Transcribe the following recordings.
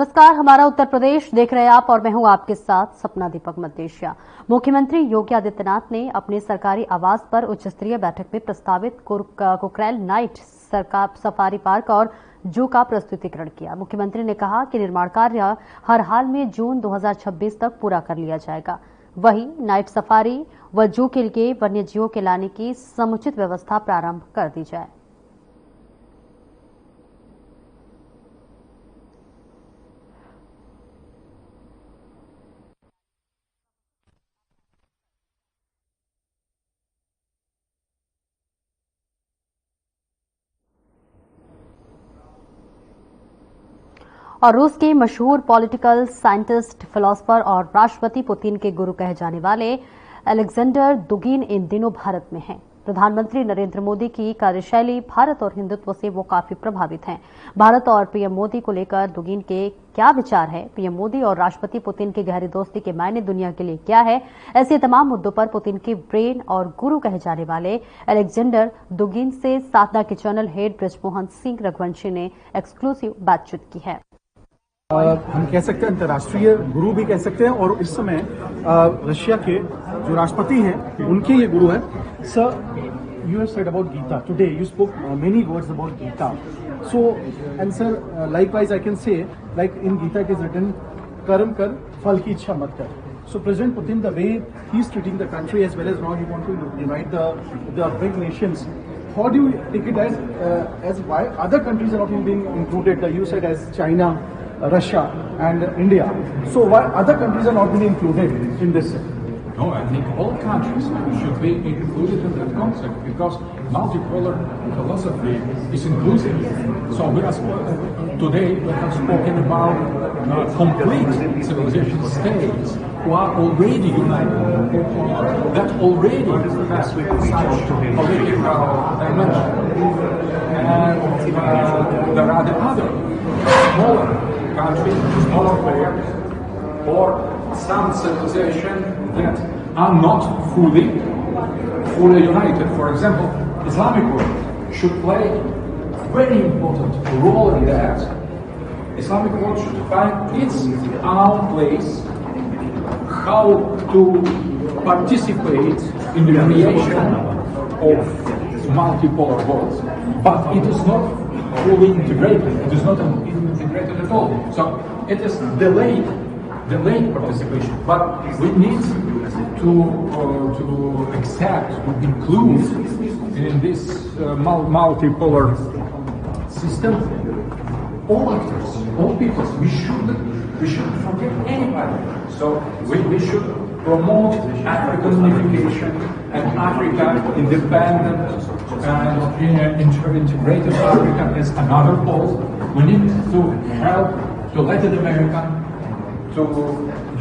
नमस्कार, हमारा उत्तर प्रदेश देख रहे हैं आप और मैं हूं आपके साथ सपना दीपक मदेशिया। मुख्यमंत्री योगी आदित्यनाथ ने अपने सरकारी आवास पर उच्च स्तरीय बैठक में प्रस्तावित कुकरेल नाइट सफारी पार्क और जू का प्रस्तुतिकरण किया। मुख्यमंत्री ने कहा कि निर्माण कार्य हर हाल में जून 2026 तक पूरा कर लिया जाएगा। वहीं नाइट सफारी व जू के लिए वन्य जीवों के लाने की समुचित व्यवस्था प्रारंभ कर दी जाए। और रूस के मशहूर पॉलिटिकल साइंटिस्ट, फिलोसोफर और राष्ट्रपति पुतिन के गुरु कहे जाने वाले अलेक्जेंडर दुगिन इन दिनों भारत में हैं। प्रधानमंत्री नरेंद्र मोदी की कार्यशैली, भारत और हिंदुत्व से वो काफी प्रभावित हैं। भारत और पीएम मोदी को लेकर दुगिन के क्या विचार है, पीएम मोदी और राष्ट्रपति पुतिन की गहरी दोस्ती के मायने दुनिया के लिए क्या है, ऐसे तमाम मुद्दों पर पुतिन के ब्रेन और गुरु कहे जाने वाले अलेक्जेंडर दुगिन से साधना के चैनल हेड बृजमोहन सिंह रघुवंशी ने एक्सक्लूसिव बातचीत की है। हम कह सकते हैं अंतर्राष्ट्रीय गुरु भी कह सकते हैं, और इस समय रशिया के जो राष्ट्रपति हैं उनके ये गुरु हैं। Sir, you have said about Gita today, you spoke many words about Gita, so and sir likewise I can say like in Gita it is written कर्म कर फल की इच्छा मत कर. So President Putin, the way he's treating the country as well as now he wants to unite the big nations, how do you take it as why other countries are not being included? You said as China, Russia and India. So why other countries are not being included in this? No, I think all countries should be included in that concept because multipolar philosophy is inclusive. So we are today we have spoken about complete civilization states who are already united, that already has such political dimension. And there are the other smaller countries, smaller players, or some civilization that are not fully united. For example, Islamic world should play a very important role in that. Islamic world should find its own place, how to participate in the creation of multipolar worlds. But it is not fully integrated. It is not integrated at all. So it is delayed participation. But we need to accept, to include in this multipolar system all actors, all peoples. We shouldn't forget anybody. So we should promote African unification and Africa independent and integrated Africa as another pole. We need to help to Latin America to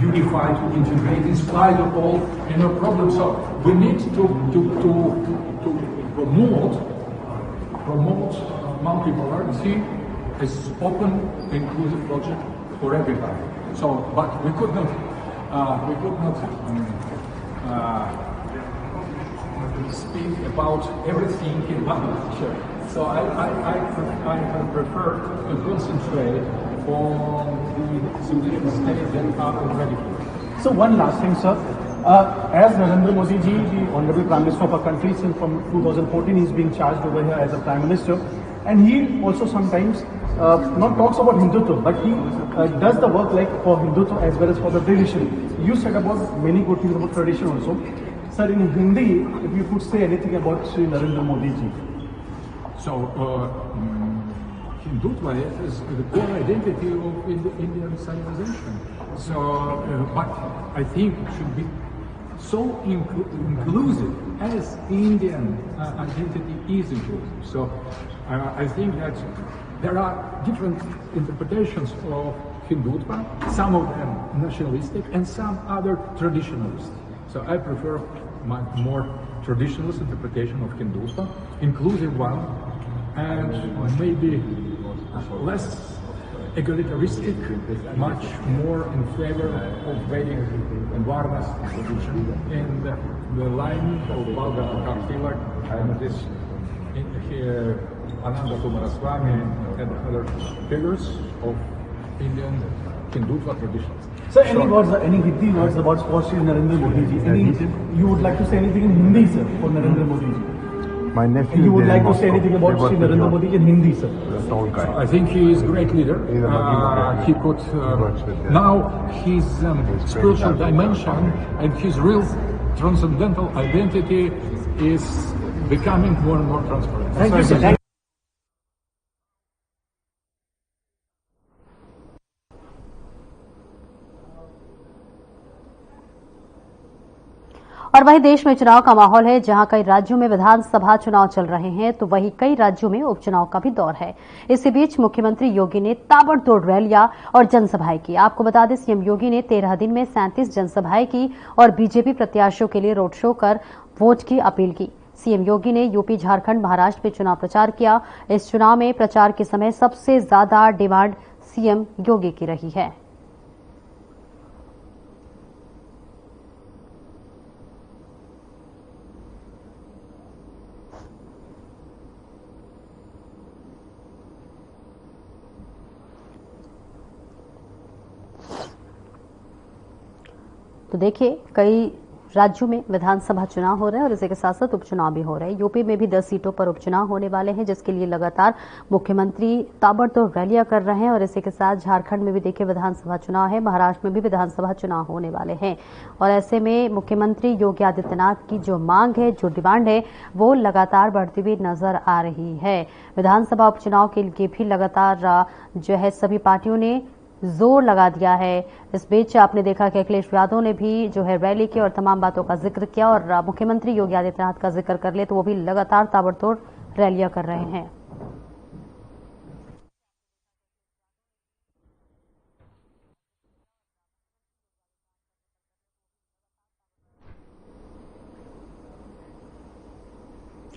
unify, to integrate in spite of all problems. So we need to promote multipolarity as open, inclusive project for everybody. So, but we could not speak about everything in one lecture. So I prefer to concentrate on the civilization states that are already here. So one last thing, sir. As Narendra Modi ji, the Honorable Prime Minister of our country, since from 2014 he's being charged over here as a Prime Minister, and he also sometimes not talks about Hindutva, but he does the work like for Hindutva as well as for the tradition. You said about many good things about tradition also. Sir, in Hindi, if you could say anything about Sri Narendra Modi ji. So, Hindutva is the core identity of Indian civilization. So, but I think it should be so inclusive as Indian identity is inclusive. So, I think that there are different interpretations of Hindutva, some of them nationalistic and some other traditionalist. So I prefer my more traditionalist interpretation of Hindutva, inclusive one, and maybe less egalitarianistic, much more in favor of Vedic and Varna tradition, in the line of Bhagavad Gita and this Ananda Kumaraswamy and other figures of Indian Hindutva traditions. Sir, any words, any Hindi words about for Shri Narendra Modi ji? You would like to say anything in Hindi, sir, for Narendra Modi ji? My nephew. You would like to say anything about Shri Narendra Modi in Hindi, sir? Tall guy. I think he is a great leader. He could now his spiritual dimension and his real transcendental identity is becoming more and more transparent. Thank you, sir. और वहीं देश में चुनाव का माहौल है। जहां कई राज्यों में विधानसभा चुनाव चल रहे हैं तो वहीं कई राज्यों में उपचुनाव का भी दौर है। इसी बीच मुख्यमंत्री योगी ने ताबड़तोड़ रैलियां और जनसभाएं की। आपको बता दें, सीएम योगी ने 13 दिन में 37 जनसभाएं की और बीजेपी प्रत्याशियों के लिए रोड शो कर वोट की अपील की। सीएम योगी ने यूपी, झारखंड, महाराष्ट्र में चुनाव प्रचार किया। इस चुनाव में प्रचार के समय सबसे ज्यादा डिमांड सीएम योगी की रही है। तो देखिए, कई राज्यों में विधानसभा चुनाव हो रहे हैं और इसी के साथ साथ उपचुनाव भी हो रहे हैं। यूपी में भी 10 सीटों पर उपचुनाव होने वाले हैं, जिसके लिए लगातार मुख्यमंत्री ताबड़तोड़ रैलियां कर रहे हैं। और इसी के साथ झारखंड में भी देखिए विधानसभा चुनाव है, महाराष्ट्र में भी विधानसभा चुनाव होने वाले हैं। और ऐसे में मुख्यमंत्री योगी आदित्यनाथ की जो मांग है, जो डिमांड है, वो लगातार बढ़ती हुई नजर आ रही है। विधानसभा उपचुनाव के लिए भी लगातार जो है सभी पार्टियों ने जोर लगा दिया है। इस बीच आपने देखा कि अखिलेश यादव ने भी जो है रैली की और तमाम बातों का जिक्र किया। और मुख्यमंत्री योगी आदित्यनाथ का जिक्र कर ले तो वो भी लगातार ताबड़तोड़ रैलियां कर रहे हैं।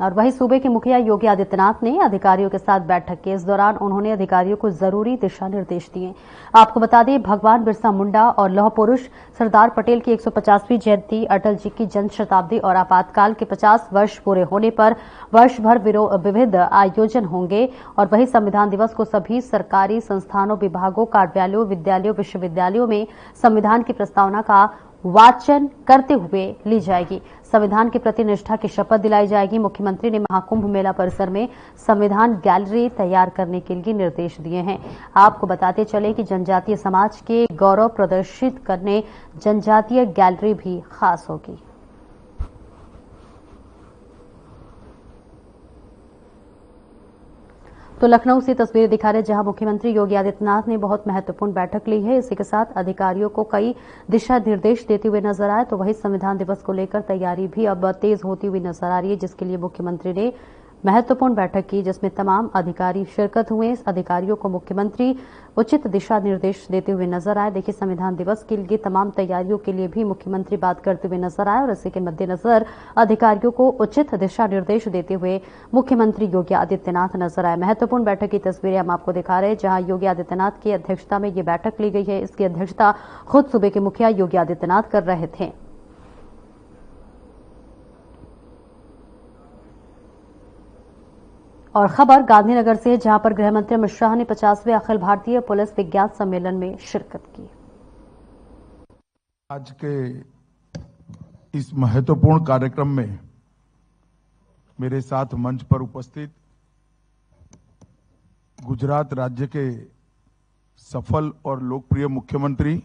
और वहीं सूबे के मुखिया योगी आदित्यनाथ ने अधिकारियों के साथ बैठक की। इस दौरान उन्होंने अधिकारियों को जरूरी दिशा निर्देश दिए। आपको बता दें, भगवान बिरसा मुंडा और लौह पुरुष सरदार पटेल की 150वीं जयंती, अटल जी की जन्म शताब्दी और आपातकाल के 50 वर्ष पूरे होने पर वर्ष भर विविध आयोजन होंगे। और वहीं संविधान दिवस को सभी सरकारी संस्थानों, विभागों, कार्यालयों, विद्यालयों, विश्वविद्यालयों में संविधान की प्रस्तावना का वाचन करते हुए ली जाएगी। संविधान के प्रति निष्ठा की शपथ दिलाई जाएगी। मुख्यमंत्री ने महाकुंभ मेला परिसर में संविधान गैलरी तैयार करने के लिए निर्देश दिए हैं। आपको बताते चले कि जनजातीय समाज के गौरव प्रदर्शित करने जनजातीय गैलरी भी खास होगी। तो लखनऊ से तस्वीरें दिखा रहे जहां मुख्यमंत्री योगी आदित्यनाथ ने बहुत महत्वपूर्ण बैठक ली है। इसी के साथ अधिकारियों को कई दिशा निर्देश देते हुए नजर आए। तो वही संविधान दिवस को लेकर तैयारी भी अब तेज होती हुई नजर आ रही है, जिसके लिए मुख्यमंत्री ने महत्वपूर्ण बैठक की, जिसमें तमाम अधिकारी शिरकत हुए। इस अधिकारियों को मुख्यमंत्री उचित दिशा निर्देश देते हुए नजर आए। देखिए, संविधान दिवस के लिए तमाम तैयारियों के लिए भी मुख्यमंत्री बात करते हुए नजर आए और इसी के मद्देनजर अधिकारियों को उचित दिशा निर्देश देते हुए मुख्यमंत्री योगी आदित्यनाथ नजर आए। महत्वपूर्ण बैठक की तस्वीरें हम आपको दिखा रहे हैं, जहां योगी आदित्यनाथ की अध्यक्षता में ये बैठक ली गई है। इसकी अध्यक्षता खुद सूबे के मुखिया योगी आदित्यनाथ कर रहे थे। और खबर गांधीनगर से, जहां पर गृहमंत्री अमित शाह ने 50वें अखिल भारतीय पुलिस विज्ञान सम्मेलन में शिरकत की। आज के इस महत्वपूर्ण कार्यक्रम में मेरे साथ मंच पर उपस्थित गुजरात राज्य के सफल और लोकप्रिय मुख्यमंत्री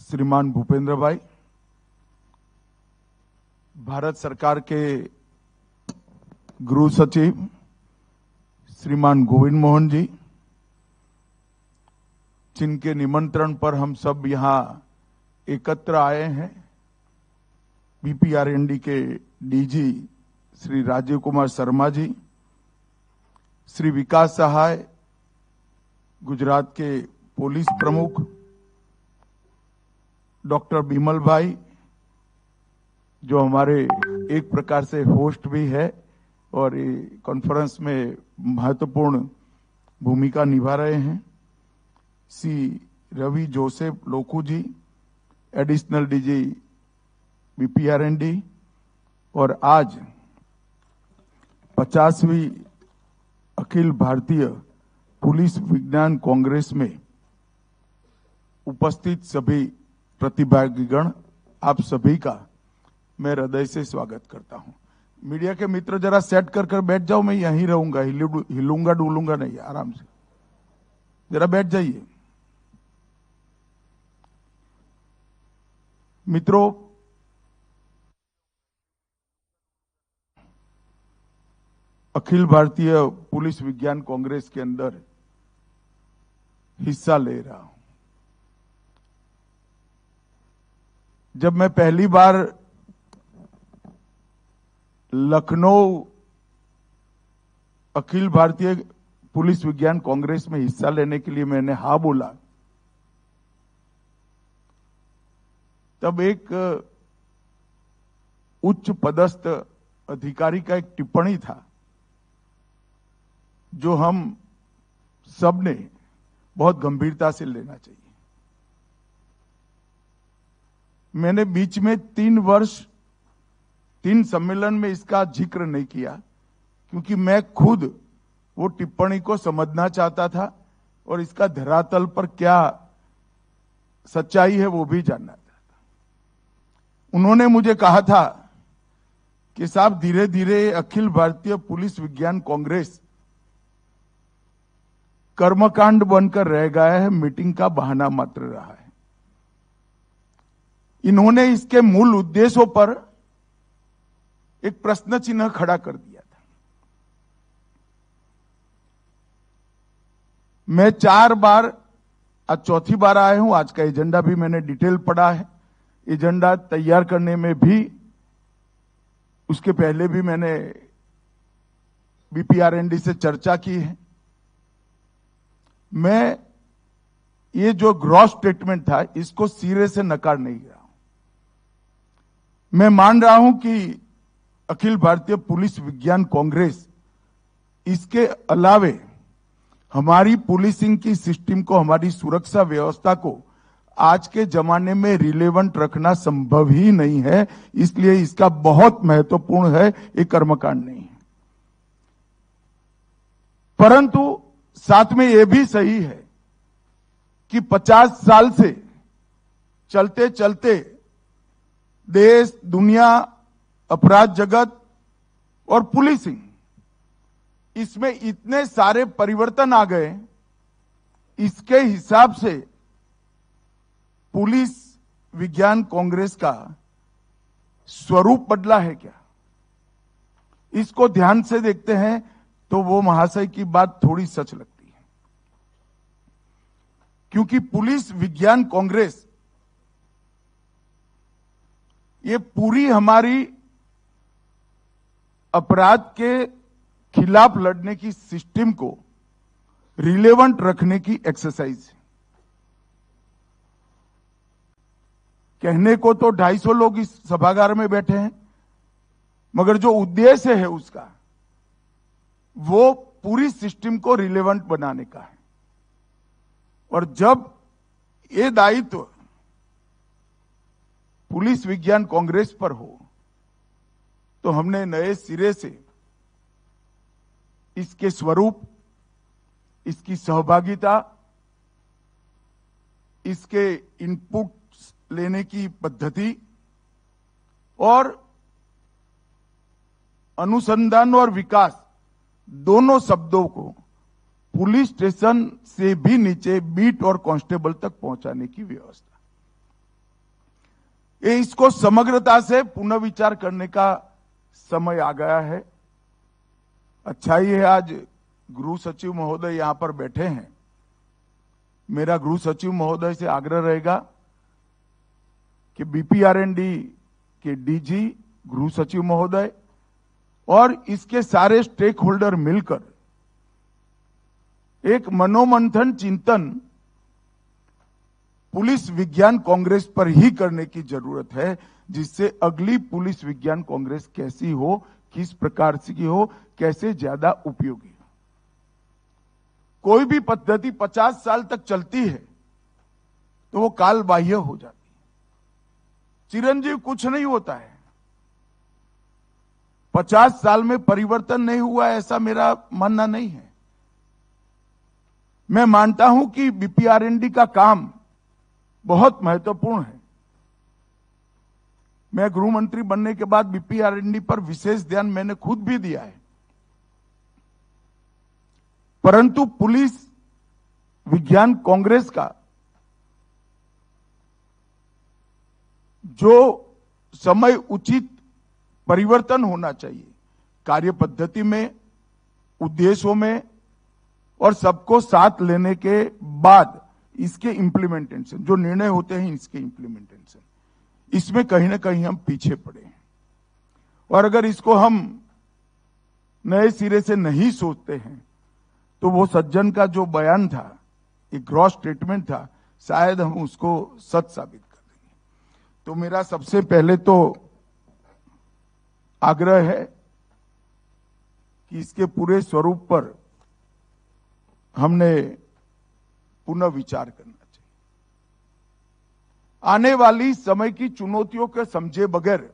श्रीमान भूपेंद्र भाई, भारत सरकार के गृह सचिव श्रीमान गोविंद मोहन जी, जिनके निमंत्रण पर हम सब यहां एकत्र आए हैं, बीपीआरएनडी के डीजी श्री राजीव कुमार शर्मा जी, श्री विकास सहाय गुजरात के पुलिस प्रमुख डॉक्टर बिमल भाई, जो हमारे एक प्रकार से होस्ट भी है और ये कॉन्फ्रेंस में महत्वपूर्ण भूमिका निभा रहे हैं, सी रवि जोसेफ लोकू जी, एडिशनल डीजी बीपीआरएनडी, और आज 50वीं अखिल भारतीय पुलिस विज्ञान कांग्रेस में उपस्थित सभी प्रतिभागीगण, आप सभी का मैं हृदय से स्वागत करता हूं। मीडिया के मित्र जरा सेट कर बैठ जाओ, मैं यहीं रहूंगा, हिलूंगा डुलूंगा नहीं, आराम से जरा बैठ जाइए। मित्रों, अखिल भारतीय पुलिस विज्ञान कांग्रेस के अंदर हिस्सा ले रहा हूं। जब मैं पहली बार लखनऊ अखिल भारतीय पुलिस विज्ञान कांग्रेस में हिस्सा लेने के लिए मैंने हाँ बोला, तब एक उच्च पदस्थ अधिकारी का एक टिप्पणी था जो हम सब ने बहुत गंभीरता से लेना चाहिए। मैंने बीच में 3 वर्ष 3 सम्मेलन में इसका जिक्र नहीं किया, क्योंकि मैं खुद वो टिप्पणी को समझना चाहता था और इसका धरातल पर क्या सच्चाई है वो भी जानना चाहता। उन्होंने मुझे कहा था कि साहब, धीरे धीरे अखिल भारतीय पुलिस विज्ञान कांग्रेस कर्मकांड बनकर रह गया है, मीटिंग का बहाना मात्र रहा है। इन्होंने इसके मूल उद्देश्यों पर एक प्रश्न चिन्ह खड़ा कर दिया था। मैं 4 बार, आज चौथी बार आया हूं। आज का एजेंडा भी मैंने डिटेल पढ़ा है। एजेंडा तैयार करने में भी, उसके पहले भी मैंने बीपीआरएनडी से चर्चा की है। मैं ये जो ग्रॉस स्टेटमेंट था इसको सिरे से नकार नहीं रहा हूं। मैं मान रहा हूं कि अखिल भारतीय पुलिस विज्ञान कांग्रेस इसके अलावे हमारी पुलिसिंग की सिस्टम को, हमारी सुरक्षा व्यवस्था को आज के जमाने में रिलेवेंट रखना संभव ही नहीं है, इसलिए इसका बहुत महत्वपूर्ण है, ये कर्मकांड नहीं है। परंतु साथ में यह भी सही है कि 50 साल से चलते चलते देश, दुनिया, अपराध जगत और पुलिसिंग, इसमें इतने सारे परिवर्तन आ गए, इसके हिसाब से पुलिस विज्ञान कांग्रेस का स्वरूप बदला है क्या, इसको ध्यान से देखते हैं तो वो महाशय की बात थोड़ी सच लगती है। क्योंकि पुलिस विज्ञान कांग्रेस ये पूरी हमारी अपराध के खिलाफ लड़ने की सिस्टम को रिलेवेंट रखने की एक्सरसाइज है। कहने को तो 250 लोग इस सभागार में बैठे हैं, मगर जो उद्देश्य है उसका, वो पूरी सिस्टम को रिलेवेंट बनाने का है। और जब ये दायित्व पुलिस विज्ञान कांग्रेस पर हो, तो हमने नए सिरे से इसके स्वरूप, इसकी सहभागिता, इसके इनपुट लेने की पद्धति और अनुसंधान और विकास, दोनों शब्दों को पुलिस स्टेशन से भी नीचे बीट और कांस्टेबल तक पहुंचाने की व्यवस्था, ये इसको समग्रता से पुनर्विचार करने का समय आ गया है। अच्छा ही है आज गृह सचिव महोदय यहां पर बैठे हैं। मेरा गृह सचिव महोदय से आग्रह रहेगा कि बीपीआरएनडी के डीजी, गृह सचिव महोदय और इसके सारे स्टेक होल्डर मिलकर एक मनोमंथन, चिंतन पुलिस विज्ञान कांग्रेस पर ही करने की जरूरत है, जिससे अगली पुलिस विज्ञान कांग्रेस कैसी हो, किस प्रकार की हो, कैसे ज्यादा उपयोगी हो। कोई भी पद्धति 50 साल तक चलती है तो वो काल बाह्य हो जाती है। चिरंजीव कुछ नहीं होता है। 50 साल में परिवर्तन नहीं हुआ ऐसा मेरा मानना नहीं है। मैं मानता हूं कि बीपीआरएनडी का काम बहुत महत्वपूर्ण है। मैं गृह मंत्री बनने के बाद बीपीआरएनडी पर विशेष ध्यान मैंने खुद भी दिया है, परंतु पुलिस विज्ञान कांग्रेस का जो समय उचित परिवर्तन होना चाहिए कार्य पद्धति में, उद्देश्यों में और सबको साथ लेने के बाद इसके इम्प्लीमेंटेशन, जो निर्णय होते हैं इसके इम्प्लीमेंटेशन, इसमें कहीं ना कहीं हम पीछे पड़े हैं। और अगर इसको हम नए सिरे से नहीं सोचते हैं तो वो सज्जन का जो बयान था, एक ग्रॉस स्टेटमेंट था, शायद हम उसको सच साबित कर देंगे। तो मेरा सबसे पहले तो आग्रह है कि इसके पूरे स्वरूप पर हमने पुनः विचार करना चाहिए। आने वाली समय की चुनौतियों के समझे बगैर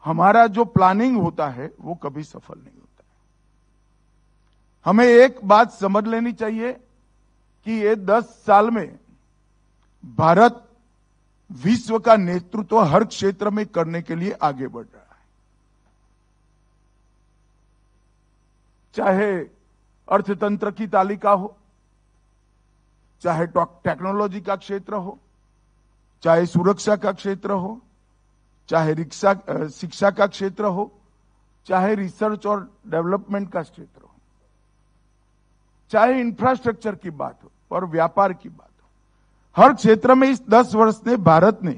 हमारा जो प्लानिंग होता है वो कभी सफल नहीं होता है। हमें एक बात समझ लेनी चाहिए कि ये 10 साल में भारत विश्व का नेतृत्व हर क्षेत्र में करने के लिए आगे बढ़ रहा है। चाहे अर्थतंत्र की तालिका हो, चाहे टेक्नोलॉजी का क्षेत्र हो, चाहे सुरक्षा का क्षेत्र हो, चाहे शिक्षा का क्षेत्र हो, चाहे रिसर्च और डेवलपमेंट का क्षेत्र हो, चाहे इंफ्रास्ट्रक्चर की बात हो और व्यापार की बात हो। हर क्षेत्र में इस 10 वर्ष ने भारत ने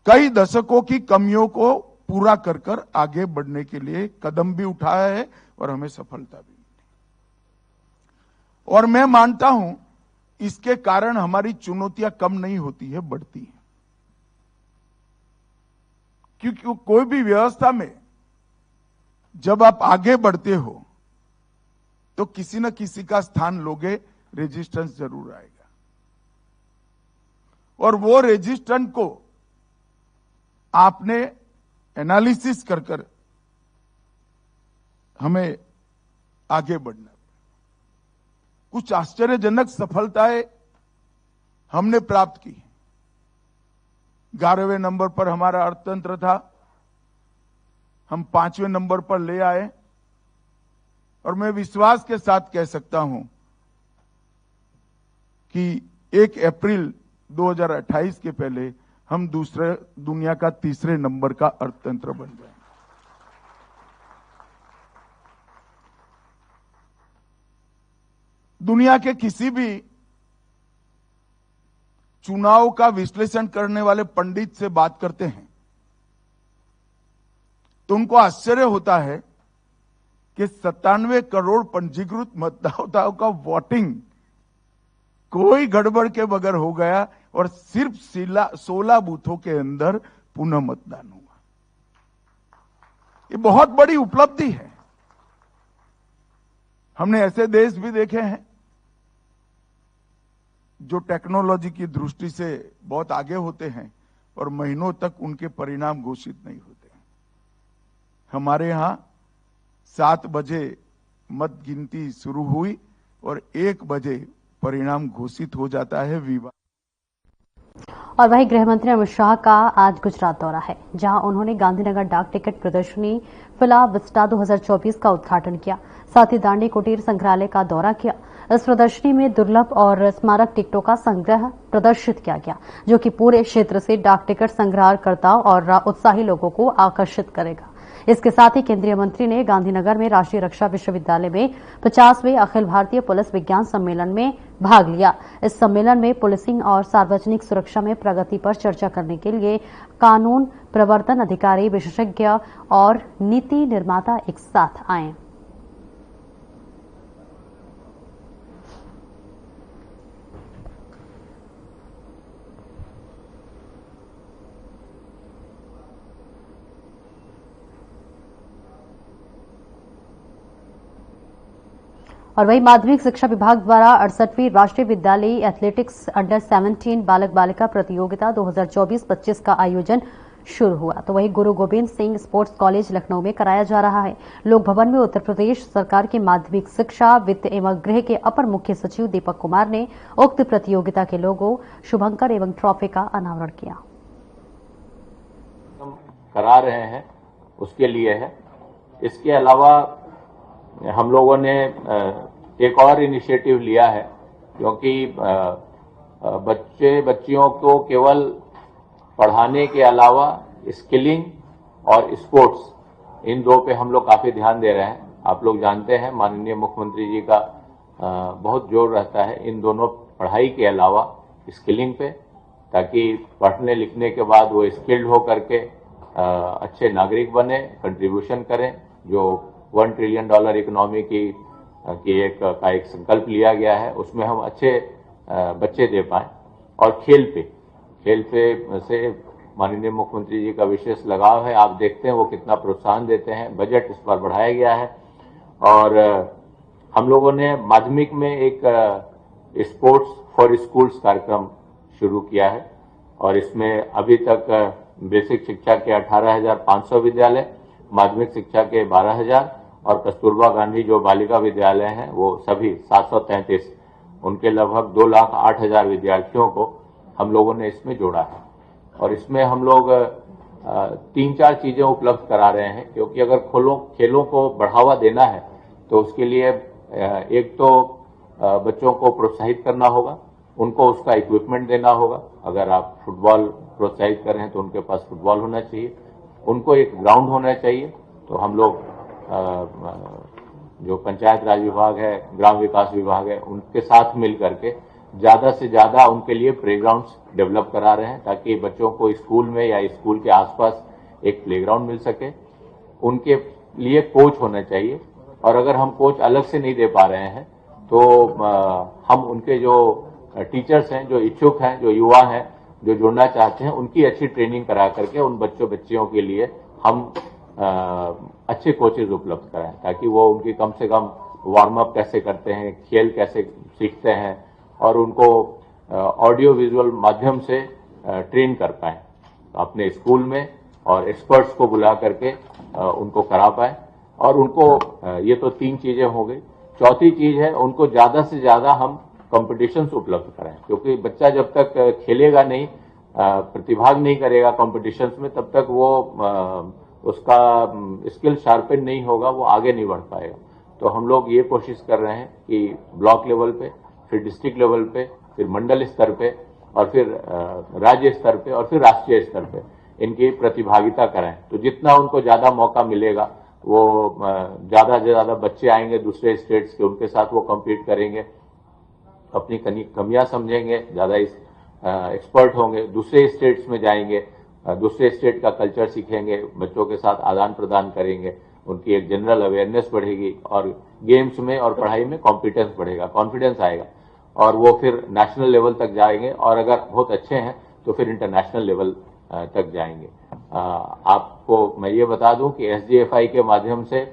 कई दशकों की कमियों को पूरा कर कर आगे बढ़ने के लिए कदम भी उठाया है और हमें सफलता भी मिली। और मैं मानता हूं इसके कारण हमारी चुनौतियां कम नहीं होती है, बढ़ती है। क्योंकि कोई भी व्यवस्था में जब आप आगे बढ़ते हो तो किसी न किसी का स्थान लोगे, रेजिस्टेंस जरूर आएगा। और वो रेजिस्टेंस को आपने एनालिसिस कर कर हमें आगे बढ़ना। कुछ आश्चर्यजनक सफलताएं हमने प्राप्त की। 11वें नंबर पर हमारा अर्थतंत्र था, हम 5वें नंबर पर ले आए। और मैं विश्वास के साथ कह सकता हूं कि 1 अप्रैल 2028 के पहले हम दुनिया का 3रे नंबर का अर्थतंत्र बन जाएंगे। दुनिया के किसी भी चुनाव का विश्लेषण करने वाले पंडित से बात करते हैं तो उनको आश्चर्य होता है कि 97 करोड़ पंजीकृत मतदाताओं का वोटिंग कोई गड़बड़ के बगैर हो गया और सिर्फ 16 बूथों के अंदर पुनः मतदान हुआ। ये बहुत बड़ी उपलब्धि है। हमने ऐसे देश भी देखे हैं जो टेक्नोलॉजी की दृष्टि से बहुत आगे होते हैं और महीनों तक उनके परिणाम घोषित नहीं होते। हमारे यहां 7 बजे मत गिनती शुरू हुई और 1 बजे परिणाम घोषित हो जाता है। और वहीं गृह मंत्री अमित शाह का आज गुजरात दौरा है, जहां उन्होंने गांधीनगर डाक टिकट प्रदर्शनी फिला विस्टा 2024 का उद्घाटन किया। साथ ही दांडी कुटीर संग्रहालय का दौरा किया। इस प्रदर्शनी में दुर्लभ और स्मारक टिकटों का संग्रह प्रदर्शित किया गया, जो कि पूरे क्षेत्र से डाक टिकट संग्रहकर्ताओं और उत्साही लोगों को आकर्षित करेगा। इसके साथ ही केंद्रीय मंत्री ने गांधीनगर में राष्ट्रीय रक्षा विश्वविद्यालय में 50वें अखिल भारतीय पुलिस विज्ञान सम्मेलन में भाग लिया। इस सम्मेलन में पुलिसिंग और सार्वजनिक सुरक्षा में प्रगति पर चर्चा करने के लिए कानून प्रवर्तन अधिकारी, विशेषज्ञ और नीति निर्माता एक साथ आए। और वहीं माध्यमिक शिक्षा विभाग द्वारा 68वीं राष्ट्रीय विद्यालयी एथलेटिक्स अंडर 17 बालक बालिका प्रतियोगिता 2024-25 का आयोजन शुरू हुआ। तो वहीं गुरु गोविंद सिंह स्पोर्ट्स कॉलेज लखनऊ में कराया जा रहा है। लोक भवन में उत्तर प्रदेश सरकार के माध्यमिक शिक्षा, वित्त एवं गृह के अपर मुख्य सचिव दीपक कुमार ने उक्त प्रतियोगिता के लोगो, शुभंकर एवं ट्रॉफी का अनावरण किया। करा रहे हैं उसके लिए है। इसके अलावा हम लोगों ने एक और इनिशिएटिव लिया है, क्योंकि बच्चियों को केवल पढ़ाने के अलावा स्किलिंग और स्पोर्ट्स, इन दो पे हम लोग काफी ध्यान दे रहे हैं। आप लोग जानते हैं माननीय मुख्यमंत्री जी का बहुत जोर रहता है इन दोनों, पढ़ाई के अलावा स्किलिंग पे, ताकि पढ़ने लिखने के बाद वो स्किल्ड हो करके अच्छे नागरिक बने, कंट्रीब्यूशन करें। जो $1 ट्रिलियन इकोनॉमी की एक संकल्प लिया गया है, उसमें हम अच्छे बच्चे दे पाएं। और खेल पे से माननीय मुख्यमंत्री जी का विशेष लगाव है। आप देखते हैं वो कितना प्रोत्साहन देते हैं। बजट इस बार बढ़ाया गया है। और हम लोगों ने माध्यमिक में एक स्पोर्ट्स फॉर स्कूल्स कार्यक्रम शुरू किया है, और इसमें अभी तक बेसिक शिक्षा के 18,500 विद्यालय, माध्यमिक शिक्षा के 12,000 और कस्तूरबा गांधी जो बालिका विद्यालय हैं वो सभी 733, उनके लगभग 2,08,000 विद्यार्थियों को हम लोगों ने इसमें जोड़ा है। और इसमें हम लोग 3-4 चीजें उपलब्ध करा रहे हैं, क्योंकि अगर खेलों को बढ़ावा देना है तो उसके लिए एक तो बच्चों को प्रोत्साहित करना होगा, उनको उसका इक्विपमेंट देना होगा। अगर आप फुटबॉल प्रोत्साहित कर रहे हैं तो उनके पास फुटबॉल होना चाहिए, उनको एक ग्राउंड होना चाहिए। तो हम लोग जो पंचायत राज विभाग है, ग्राम विकास विभाग है, उनके साथ मिल करके ज्यादा से ज्यादा उनके लिए प्लेग्राउंड्स डेवलप करा रहे हैं, ताकि बच्चों को स्कूल में या स्कूल के आसपास एक प्लेग्राउंड मिल सके। उनके लिए कोच होना चाहिए, और अगर हम कोच अलग से नहीं दे पा रहे हैं तो हम उनके जो टीचर्स हैं, जो इच्छुक हैं, जो युवा हैं, जो जुड़ना चाहते हैं, उनकी अच्छी ट्रेनिंग करा करके उन बच्चियों के लिए हम अच्छे कोचेज उपलब्ध कराएं, ताकि वो उनकी कम से कम वार्म अप कैसे करते हैं, खेल कैसे सीखते हैं, और उनको ऑडियो विजुअल माध्यम से ट्रेन कर पाएं अपने स्कूल में, और एक्सपर्ट्स को बुला करके उनको करा पाएं। और उनको ये तो 3 चीजें हो गई। चौथी चीज है, उनको ज्यादा से ज्यादा हम कॉम्पिटिशन्स उपलब्ध कराएं, क्योंकि बच्चा जब तक खेलेगा नहीं, प्रतिभाग नहीं करेगा कॉम्पिटिशन्स में, तब तक वो उसका स्किल शार्पन नहीं होगा, वो आगे नहीं बढ़ पाएगा। तो हम लोग ये कोशिश कर रहे हैं कि ब्लॉक लेवल पे, फिर डिस्ट्रिक्ट लेवल पे, फिर मंडल स्तर पे, और फिर राज्य स्तर पे, और फिर राष्ट्रीय स्तर पे इनकी प्रतिभागिता कराएं। तो जितना उनको ज्यादा मौका मिलेगा, वो ज्यादा से ज्यादा बच्चे आएंगे दूसरे स्टेट्स के, उनके साथ वो कम्पीट करेंगे, अपनी कमियां समझेंगे, ज्यादा एक्सपर्ट होंगे, दूसरे स्टेट्स में जाएंगे, दूसरे स्टेट का कल्चर सीखेंगे, बच्चों के साथ आदान प्रदान करेंगे, उनकी एक जनरल अवेयरनेस बढ़ेगी, और गेम्स में और पढ़ाई में कॉम्पिटेंस बढ़ेगा, कॉन्फिडेंस आएगा, और वो फिर नेशनल लेवल तक जाएंगे, और अगर बहुत अच्छे हैं तो फिर इंटरनेशनल लेवल तक जाएंगे। आपको मैं ये बता दूं कि SGFI के माध्यम से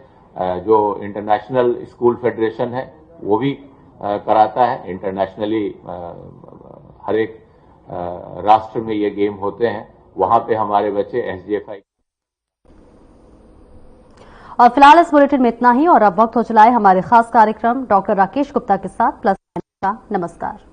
जो इंटरनेशनल स्कूल फेडरेशन है वो भी कराता है। इंटरनेशनली हर एक राष्ट्र में ये गेम होते हैं, वहां पे हमारे बच्चे SGFI। और फिलहाल इस बुलेटिन में इतना ही, और अब वक्त हो चला है हमारे खास कार्यक्रम डॉक्टर राकेश गुप्ता के साथ प्लस का। नमस्कार।